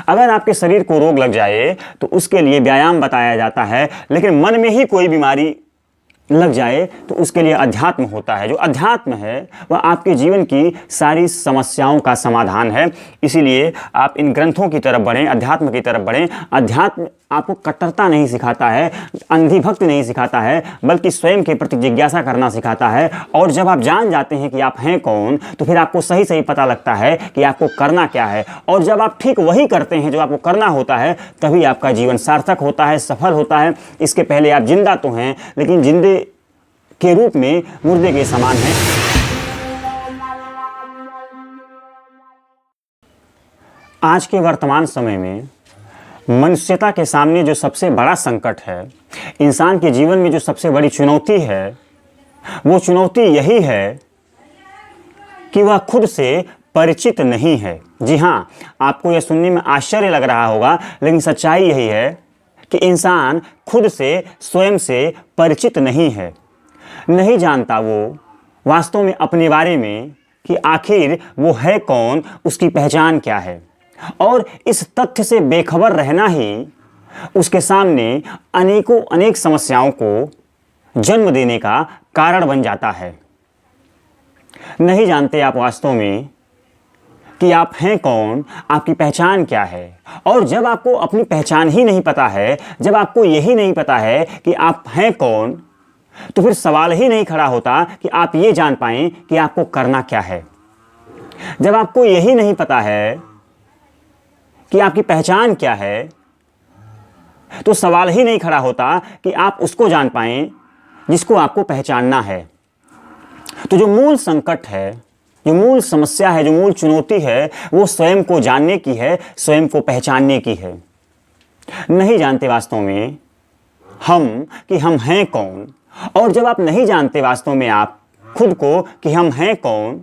अगर आपके शरीर को रोग लग जाए तो उसके लिए व्यायाम बताया जाता है, लेकिन मन में ही कोई बीमारी लग जाए तो उसके लिए अध्यात्म होता है। जो अध्यात्म है वह आपके जीवन की सारी समस्याओं का समाधान है। इसीलिए आप इन ग्रंथों की तरफ बढ़ें, अध्यात्म की तरफ बढ़ें। अध्यात्म आपको कट्टरता नहीं सिखाता है, अंधी भक्ति नहीं सिखाता है, बल्कि स्वयं के प्रति जिज्ञासा करना सिखाता है। और जब आप जान जाते हैं कि आप हैं कौन, तो फिर आपको सही सही पता लगता है कि आपको करना क्या है। और जब आप ठीक वही करते हैं जो आपको करना होता है, तभी आपका जीवन सार्थक होता है, सफल होता है। इसके पहले आप जिंदा तो हैं, लेकिन जिंदे के रूप में मुर्दे के समान हैं। आज के वर्तमान समय में मनुष्यता के सामने जो सबसे बड़ा संकट है, इंसान के जीवन में जो सबसे बड़ी चुनौती है, वो चुनौती यही है कि वह खुद से परिचित नहीं है। जी हाँ, आपको यह सुनने में आश्चर्य लग रहा होगा, लेकिन सच्चाई यही है कि इंसान खुद से, स्वयं से परिचित नहीं है। नहीं जानता वो वास्तव में अपने बारे में कि आखिर वो है कौन, उसकी पहचान क्या है। और इस तथ्य से बेखबर रहना ही उसके सामने अनेक समस्याओं को जन्म देने का कारण बन जाता है। नहीं जानते आप वास्तव में कि आप हैं कौन, आपकी पहचान क्या है। और जब आपको अपनी पहचान ही नहीं पता है, जब आपको यही नहीं पता है कि आप हैं कौन, तो फिर सवाल ही नहीं खड़ा होता कि आप ये जान पाएं कि आपको करना क्या है। जब आपको यही नहीं पता है कि आपकी पहचान क्या है, तो सवाल ही नहीं खड़ा होता कि आप उसको जान पाएं जिसको आपको पहचानना है। तो जो मूल संकट है, जो मूल समस्या है, जो मूल चुनौती है, वो स्वयं को जानने की है, स्वयं को पहचानने की है। नहीं जानते वास्तव में कि हम हैं कौन। और जब आप नहीं जानते वास्तव में आप खुद को कि हम हैं कौन,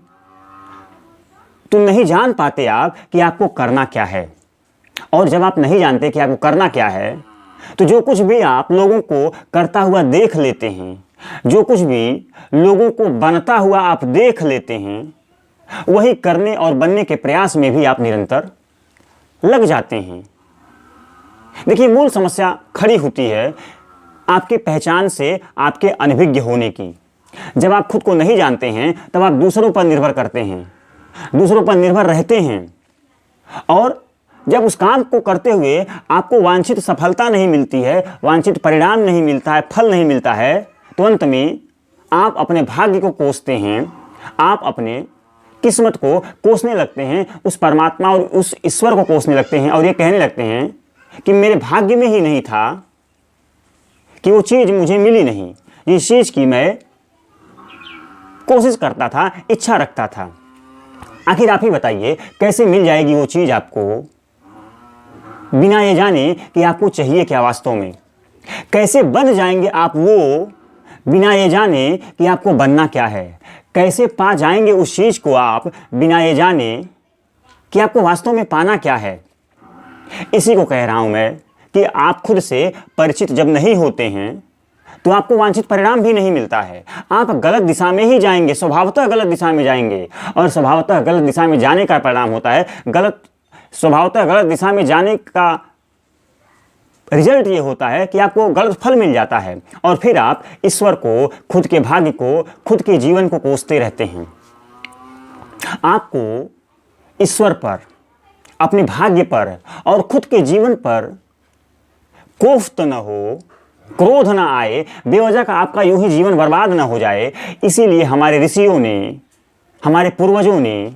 तो नहीं जान पाते आप कि आपको करना क्या है। और जब आप नहीं जानते कि आपको करना क्या है, तो जो कुछ भी आप लोगों को करता हुआ देख लेते हैं, जो कुछ भी लोगों को बनता हुआ आप देख लेते हैं, वही करने और बनने के प्रयास में भी आप निरंतर लग जाते हैं। देखिए, मूल समस्या खड़ी होती है आपके पहचान से, आपके अनभिज्ञ होने की। जब आप खुद को नहीं जानते हैं, तब आप दूसरों पर निर्भर करते हैं, दूसरों पर निर्भर रहते हैं। और जब उस काम को करते हुए आपको वांछित सफलता नहीं मिलती है, वांछित परिणाम नहीं मिलता है, फल नहीं मिलता है, तो अंत में आप अपने भाग्य को कोसते हैं, आप अपने किस्मत को कोसने लगते हैं, उस परमात्मा और उस ईश्वर को कोसने लगते हैं। और ये कहने लगते हैं कि मेरे भाग्य में ही नहीं था कि वो चीज़ मुझे मिली नहीं, जिस चीज़ की मैं कोशिश करता था, इच्छा रखता था। आखिर आप ही बताइए, कैसे मिल जाएगी वो चीज़ आपको बिना ये जाने कि आपको चाहिए क्या वास्तव में? कैसे बन जाएंगे आप वो बिना ये जाने कि आपको बनना क्या है? कैसे पा जाएंगे उस चीज़ को आप बिना ये जाने कि आपको वास्तव में पाना क्या है? इसी को कह रहा हूँ मैं कि आप खुद से परिचित जब नहीं होते हैं, तो आपको वांछित परिणाम भी नहीं मिलता है। आप गलत दिशा में ही जाएंगे, स्वभावतः गलत दिशा में जाएंगे। और स्वभावतः गलत दिशा में जाने का परिणाम होता है स्वभावतः गलत दिशा में जाने का रिजल्ट ये होता है कि आपको गलत फल मिल जाता है। और फिर आप ईश्वर को, खुद के भाग्य को, खुद के जीवन को कोसते रहते हैं। आपको ईश्वर पर, अपने भाग्य पर और खुद के जीवन पर कोफ्त न हो, क्रोध न आए, बेवजह का आपका यूं ही जीवन बर्बाद न हो जाए। इसीलिए हमारे ऋषियों ने, हमारे पूर्वजों ने,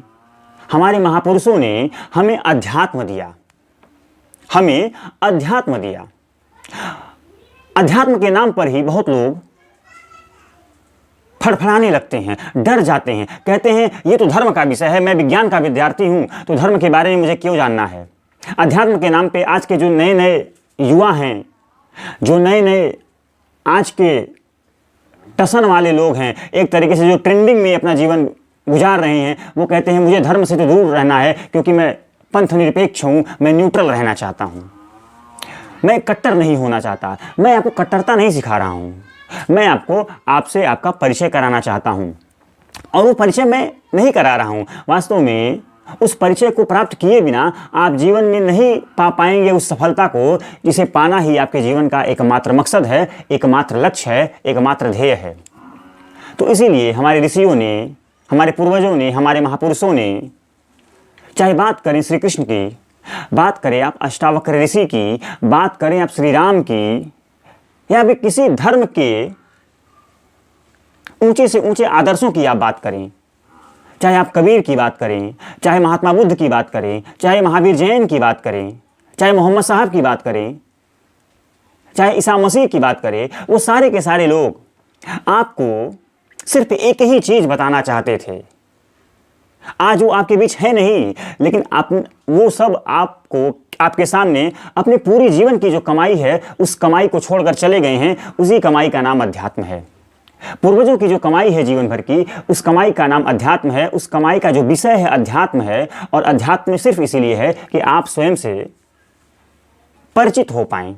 हमारे महापुरुषों ने हमें अध्यात्म दिया, हमें अध्यात्म दिया। अध्यात्म के नाम पर ही बहुत लोग फड़फड़ाने लगते हैं, डर जाते हैं, कहते हैं ये तो धर्म का विषय है, मैं विज्ञान का विद्यार्थी हूँ, तो धर्म के बारे में मुझे क्यों जानना है। अध्यात्म के नाम पे आज के जो नए नए युवा हैं, जो नए नए आज के टसन वाले लोग हैं, एक तरीके से जो ट्रेंडिंग में अपना जीवन गुजार रहे हैं, वो कहते हैं मुझे धर्म से तो दूर रहना है, क्योंकि मैं पंथ निरपेक्ष हूँ, मैं न्यूट्रल रहना चाहता हूँ, मैं कट्टर नहीं होना चाहता। मैं आपको कट्टरता नहीं सिखा रहा हूँ, मैं आपको आपसे आपका परिचय कराना चाहता हूँ। और वो परिचय मैं नहीं करा रहा हूँ, वास्तव में उस परिचय को प्राप्त किए बिना आप जीवन में नहीं पा पाएंगे उस सफलता को, जिसे पाना ही आपके जीवन का एकमात्र मकसद है, एकमात्र लक्ष्य है, एकमात्र ध्येय है। तो इसीलिए हमारे ऋषियों ने, हमारे पूर्वजों ने, हमारे महापुरुषों ने, चाहे बात करें श्री कृष्ण की, बात करें आप अष्टावक्र ऋषि की, बात करें आप श्री राम की, या भी किसी धर्म के ऊंचे से ऊंचे आदर्शों की आप बात करें, चाहे आप कबीर की बात करें, चाहे महात्मा बुद्ध की बात करें, चाहे महावीर जैन की बात करें, चाहे मोहम्मद साहब की बात करें, चाहे ईसा मसीह की बात करें, वो सारे के सारे लोग आपको सिर्फ एक ही चीज बताना चाहते थे। आज वो आपके बीच है नहीं, लेकिन वो सब आपको, आपके सामने अपने पूरी जीवन की जो कमाई है, उस कमाई को छोड़कर चले गए हैं। उसी कमाई का नाम अध्यात्म है। पूर्वजों की जो कमाई है जीवन भर की, उस कमाई का नाम अध्यात्म है। उस कमाई का जो विषय है अध्यात्म है, और अध्यात्म सिर्फ इसीलिए है कि आप स्वयं से परिचित हो पाएं।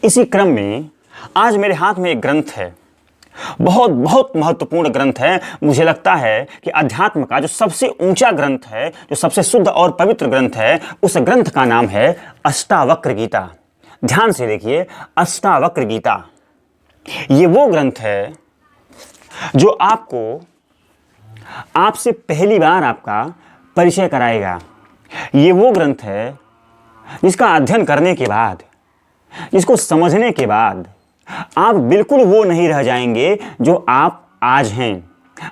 इसी क्रम में आज मेरे हाथ में एक ग्रंथ है, बहुत बहुत महत्वपूर्ण ग्रंथ है। मुझे लगता है कि अध्यात्म का जो सबसे ऊंचा ग्रंथ है, जो सबसे शुद्ध और पवित्र ग्रंथ है, उस ग्रंथ का नाम है अष्टावक्र गीता। ध्यान से देखिए, अष्टावक्र गीता ये वो ग्रंथ है जो आपको आपसे पहली बार आपका परिचय कराएगा। ये वो ग्रंथ है जिसका अध्ययन करने के बाद, जिसको समझने के बाद आप बिल्कुल वो नहीं रह जाएंगे जो आप आज हैं।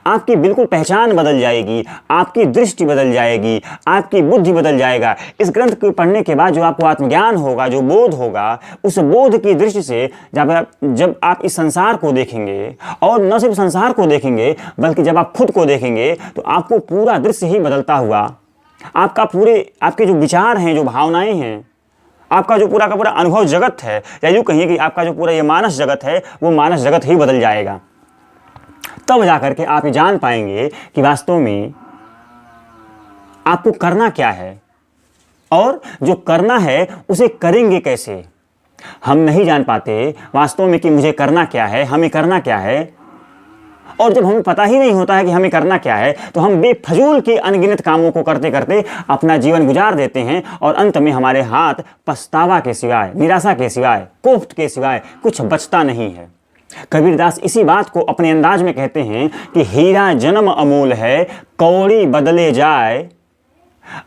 आपकी बिल्कुल पहचान बदल जाएगी, आपकी दृष्टि बदल जाएगी, आपकी बुद्धि बदल जाएगा। इस ग्रंथ को पढ़ने के बाद जो आपको आत्मज्ञान होगा, जो बोध होगा, उस बोध की दृष्टि से जब आप इस संसार को देखेंगे, और न सिर्फ संसार को देखेंगे बल्कि जब आप खुद को देखेंगे, तो आपको पूरा दृश्य ही बदलता हुआ, आपके जो विचार हैं, जो भावनाएं हैं, आपका जो पूरा का पूरा अनुभव जगत है, या यूँ कहिए कि आपका जो पूरा ये मानस जगत है, वो मानस जगत ही बदल जाएगा। तब जाकर के आप ये जान पाएंगे कि वास्तव में आपको करना क्या है, और जो करना है उसे करेंगे कैसे। हम नहीं जान पाते वास्तव में कि मुझे करना क्या है, हमें करना क्या है। और जब हमें पता ही नहीं होता है कि हमें करना क्या है, तो हम बेफजूल के अनगिनत कामों को करते करते अपना जीवन गुजार देते हैं, और अंत में हमारे हाथ पछतावा के सिवाय, निराशा के सिवाय, कोफ्त के सिवाय कुछ बचता नहीं है। कबीरदास इसी बात को अपने अंदाज में कहते हैं कि हीरा जन्म अमूल है, कौड़ी बदले जाए,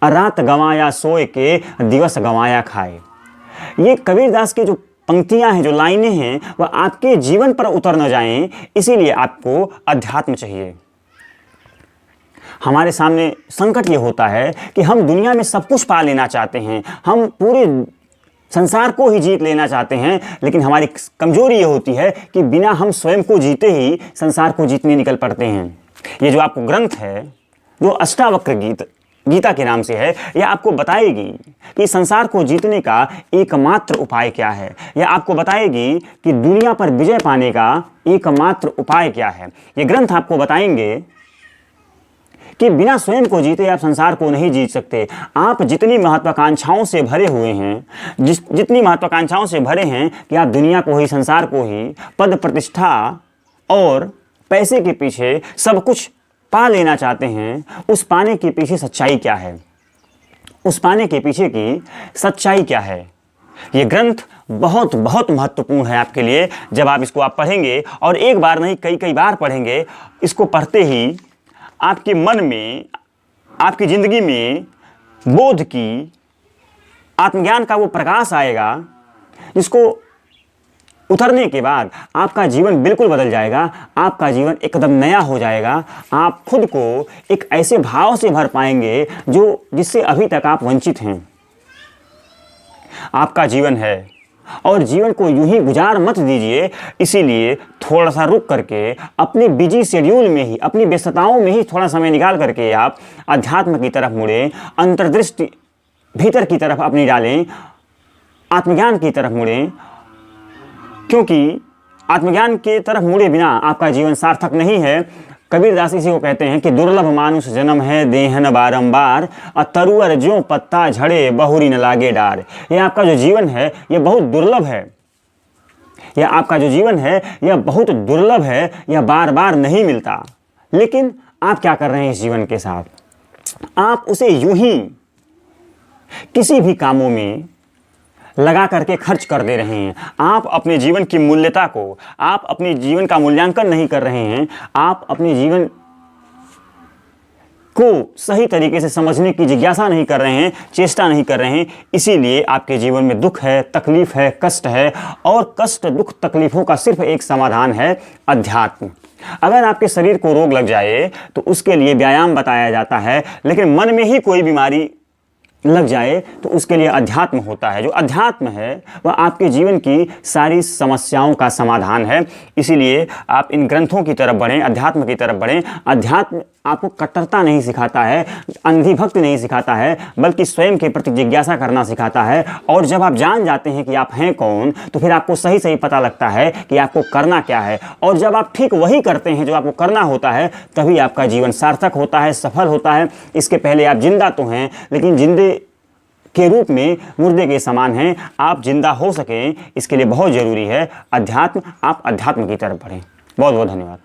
रात गंवाया सोए के, दिवस गंवाया खाए। ये कबीरदास के जो पंक्तियां हैं, जो लाइनें हैं, वह आपके जीवन पर उतर न जाएं, इसीलिए आपको अध्यात्म चाहिए। हमारे सामने संकट ये होता है कि हम दुनिया में सब कुछ पा लेना चाहते हैं, हम पूरे संसार को ही जीत लेना चाहते हैं, लेकिन हमारी कमजोरी ये होती है कि बिना हम स्वयं को जीते ही संसार को जीतने निकल पड़ते हैं। ये जो आपको ग्रंथ है, जो अष्टावक्र गीता के नाम से है, यह आपको बताएगी कि संसार को जीतने का एकमात्र उपाय क्या है। यह आपको बताएगी कि दुनिया पर विजय पाने का एकमात्र उपाय क्या है। ये ग्रंथ आपको बताएंगे कि बिना स्वयं को जीते आप संसार को नहीं जीत सकते। आप जितनी महत्वाकांक्षाओं से भरे हुए हैं, जितनी महत्वाकांक्षाओं से भरे हैं कि आप दुनिया को ही, संसार को ही, पद प्रतिष्ठा और पैसे के पीछे सब कुछ पा लेना चाहते हैं, उस पाने के पीछे सच्चाई क्या है, उस पाने के पीछे की सच्चाई क्या है। ये ग्रंथ बहुत बहुत महत्वपूर्ण है आपके लिए। जब आप इसको पढ़ेंगे, और एक बार नहीं कई कई बार पढ़ेंगे, इसको पढ़ते ही आपके मन में, आपकी जिंदगी में बोध की, आत्मज्ञान का वो प्रकाश आएगा, जिसको उतरने के बाद आपका जीवन बिल्कुल बदल जाएगा। आपका जीवन एकदम नया हो जाएगा। आप खुद को एक ऐसे भाव से भर पाएंगे जिससे अभी तक आप वंचित हैं। आपका जीवन है, और जीवन को यूं ही गुजार मत दीजिए। इसीलिए थोड़ा सा रुक करके अपने बिजी शेड्यूल में ही, अपनी व्यस्तताओं में ही थोड़ा समय निकाल करके आप अध्यात्म की तरफ मुड़ें, अंतर्दृष्टि भीतर की तरफ अपनी डालें, आत्मज्ञान की तरफ मुड़ें। क्योंकि आत्मज्ञान की तरफ मुड़े बिना आपका जीवन सार्थक नहीं है। कबीरदास इसी को कहते हैं कि दुर्लभ मानुष जन्म है, देहन बारंबार, तरुअर ज्यों पत्ता झड़े, बहुरी न लागे डार। यह आपका जो जीवन है, यह बहुत दुर्लभ है। यह आपका जो जीवन है, यह बहुत दुर्लभ है, यह बार बार नहीं मिलता। लेकिन आप क्या कर रहे हैं इस जीवन के साथ? आप उसे यूं ही किसी भी कामों में लगा करके खर्च कर दे रहे हैं। आप अपने जीवन की मूल्यता को, आप अपने जीवन का मूल्यांकन नहीं कर रहे हैं, आप अपने जीवन को सही तरीके से समझने की जिज्ञासा नहीं कर रहे हैं, चेष्टा नहीं कर रहे हैं। इसीलिए आपके जीवन में दुख है, तकलीफ है, कष्ट है। और कष्ट, दुख, तकलीफों का सिर्फ एक समाधान है, अध्यात्म। अगर आपके शरीर को रोग लग जाए तो उसके लिए व्यायाम बताया जाता है, लेकिन मन में ही कोई बीमारी लग जाए तो उसके लिए अध्यात्म होता है। जो अध्यात्म है वह आपके जीवन की सारी समस्याओं का समाधान है। इसीलिए आप इन ग्रंथों की तरफ बढ़ें, अध्यात्म की तरफ बढ़ें। अध्यात्म आपको कट्टरता नहीं सिखाता है, अंधी भक्ति नहीं सिखाता है, बल्कि स्वयं के प्रति जिज्ञासा करना सिखाता है। और जब आप जान जाते हैं कि आप हैं कौन, तो फिर आपको सही सही पता लगता है कि आपको करना क्या है। और जब आप ठीक वही करते हैं जो आपको करना होता है, तभी आपका जीवन सार्थक होता है, सफल होता है। इसके पहले आप जिंदा तो हैं, लेकिन जिंदे के रूप में मुर्दे के समान हैं। आप जिंदा हो सकें, इसके लिए बहुत ज़रूरी है अध्यात्म। आप अध्यात्म की तरफ बढ़ें। बहुत बहुत धन्यवाद।